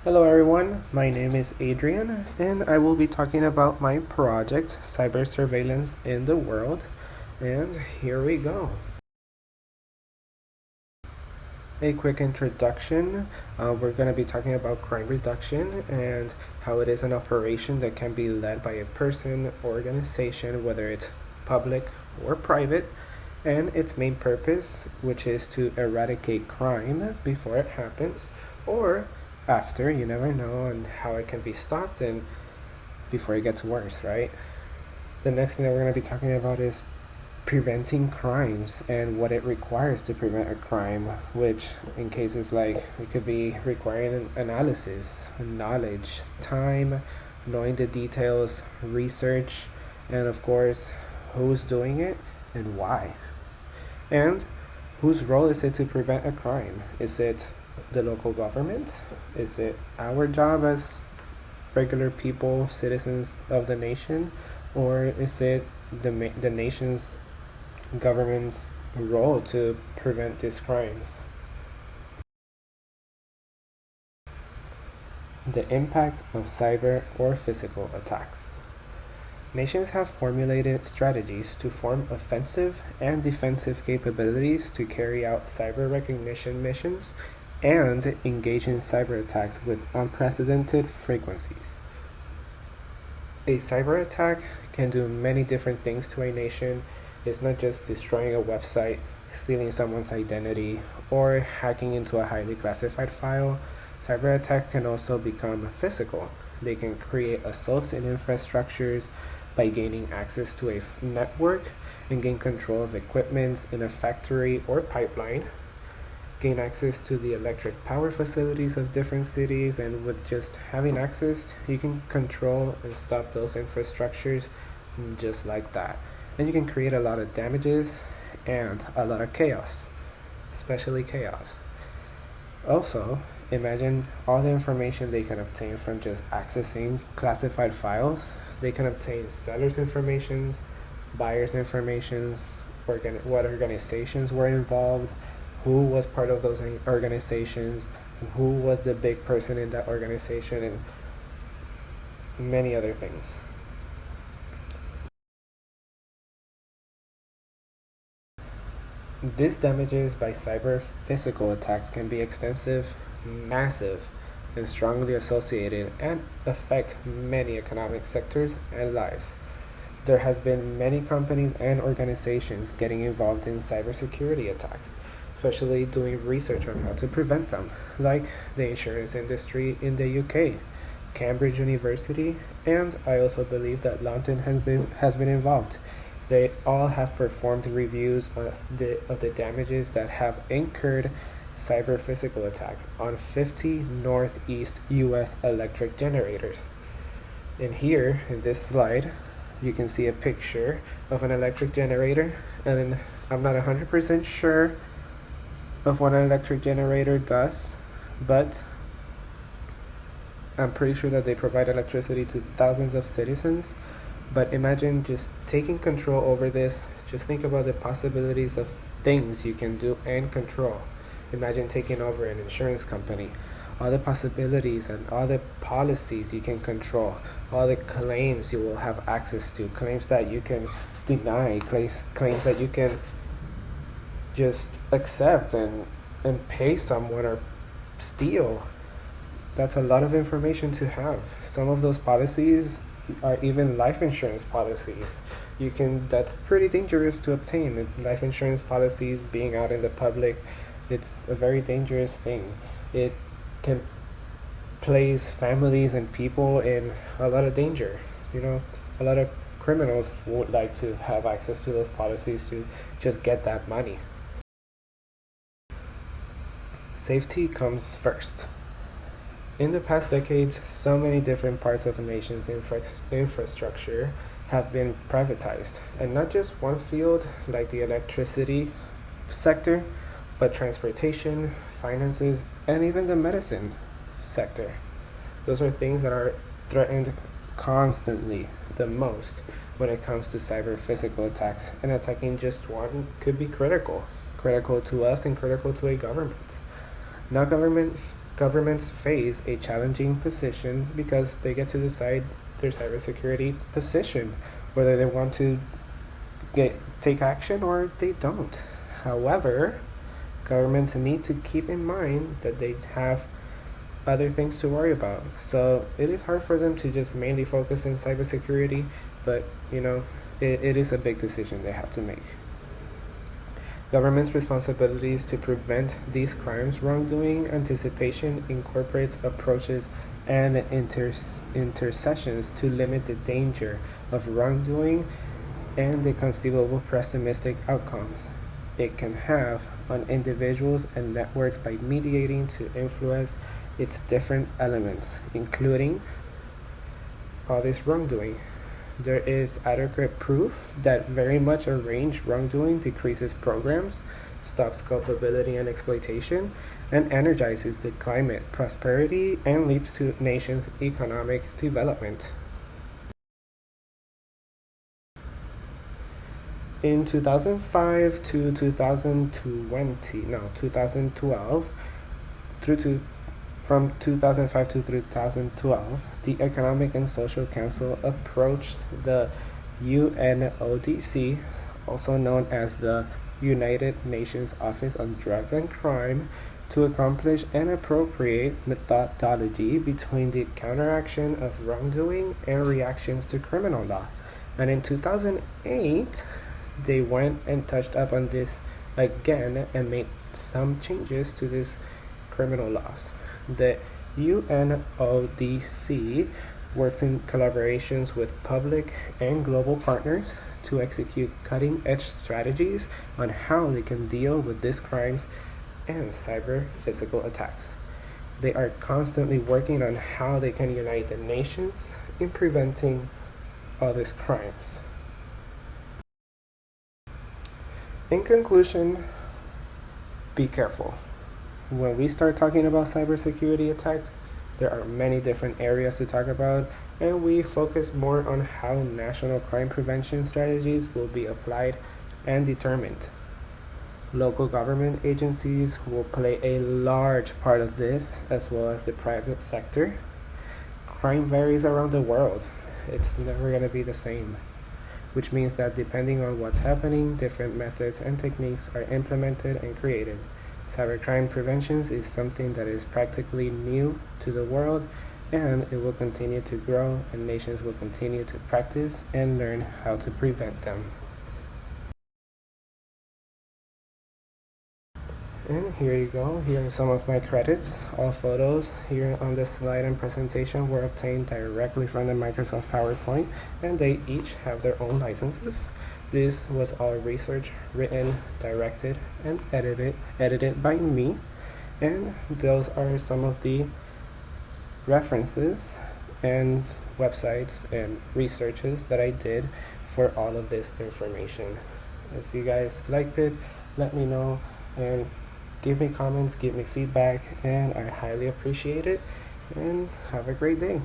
Hello everyone, my name is Adrian and I will be talking about my project, Cyber Surveillance in the World. And here we go. A quick introduction. We're going to be talking about crime reduction and how it is an operation that can be led by a person, organization, whether it's public or private, and its main purpose, which is to eradicate crime before it happens, or after, you never know, and how it can be stopped and before it gets worse, right? The next thing that we're going to be talking about is preventing crimes and what it requires to prevent a crime, which in cases like it could be requiring analysis, knowledge, time, knowing the details, research, and of course, who's doing it and why. And whose role is it to prevent a crime? Is it the local government? Is it our job as regular people, citizens of the nation? Or is it the nation's government's role to prevent these crimes? The impact of cyber or physical attacks. Nations have formulated strategies to form offensive and defensive capabilities to carry out cyber recognition missions and engage in cyber attacks with unprecedented frequencies. A cyber attack can do many different things to a nation. It's not just destroying a website, stealing someone's identity, or hacking into a highly classified file. Cyber attacks can also become physical. They can create assaults in infrastructures by gaining access to a network and gain control of equipment in a factory or pipeline, gain access to the electric power facilities of different cities, and with just having access, you can control and stop those infrastructures just like that. And you can create a lot of damages and a lot of chaos, especially chaos. Also, imagine all the information they can obtain from just accessing classified files. They can obtain sellers' informations, buyers' informations, what organizations were involved, who was part of those organizations, who was the big person in that organization, and many other things. These damages by cyber physical attacks can be extensive, massive, and strongly associated and affect many economic sectors and lives. There has been many companies and organizations getting involved in cybersecurity attacks, especially doing research on how to prevent them, like the insurance industry in the UK, Cambridge University, and I also believe that London has been involved. They all have performed reviews of the damages that have incurred cyber physical attacks on 50 Northeast US electric generators. And here in this slide, you can see a picture of an electric generator, and I'm not 100% sure of what an electric generator does, but I'm pretty sure that they provide electricity to thousands of citizens. But imagine just taking control over this. Just think about the possibilities of things you can do and control. Imagine taking over an insurance company, all the possibilities and all the policies you can control, all the claims you will have access to, claims that you can deny, claims that you can just accept and pay someone or steal. That's a lot of information to have. Some of those policies are even life insurance policies. That's pretty dangerous to obtain. Life insurance policies being out in the public, it's a very dangerous thing. It can place families and people in a lot of danger. A lot of criminals would like to have access to those policies to just get that money. Safety comes first. In the past decades, so many different parts of a nation's infrastructure have been privatized, and not just one field like the electricity sector, but transportation, finances, and even the medicine sector. Those are things that are threatened constantly the most when it comes to cyber physical attacks, and attacking just one could be critical to us and critical to a government. Now, government Governments face a challenging position because they get to decide their cybersecurity position, whether they want to take action or they don't. However, governments need to keep in mind that they have other things to worry about. So it is hard for them to just mainly focus in cybersecurity, but it is a big decision they have to make. Government's responsibilities to prevent these crimes wrongdoing anticipation incorporates approaches and intercessions to limit the danger of wrongdoing and the conceivable pessimistic outcomes it can have on individuals and networks by mediating to influence its different elements, including all this wrongdoing. There is adequate proof that very much arranged wrongdoing decreases programs, stops culpability and exploitation, and energizes the climate prosperity and leads to nations' economic development. In 2005 to 2012, from 2005 to 2012, the Economic and Social Council approached the UNODC, also known as the United Nations Office on Drugs and Crime, to accomplish an appropriate methodology between the counteraction of wrongdoing and reactions to criminal law. And in 2008, they went and touched up on this again and made some changes to these criminal laws. The UNODC works in collaborations with public and global partners to execute cutting-edge strategies on how they can deal with these crimes and cyber physical attacks. They are constantly working on how they can unite the nations in preventing all these crimes. In conclusion, be careful. When we start talking about cybersecurity attacks, there are many different areas to talk about, and we focus more on how national crime prevention strategies will be applied and determined. Local government agencies will play a large part of this, as well as the private sector. Crime varies around the world. It's never going to be the same, which means that depending on what's happening, different methods and techniques are implemented and created. Cybercrime prevention is something that is practically new to the world, and it will continue to grow, and nations will continue to practice and learn how to prevent them. And here you go. Here are some of my credits. All photos here on this slide and presentation were obtained directly from the Microsoft PowerPoint, and they each have their own licenses. This was all research, written, directed, and edited by me. And those are some of the references and websites and researches that I did for all of this information. If you guys liked it, let me know and give me comments, give me feedback, and I highly appreciate it. And have a great day.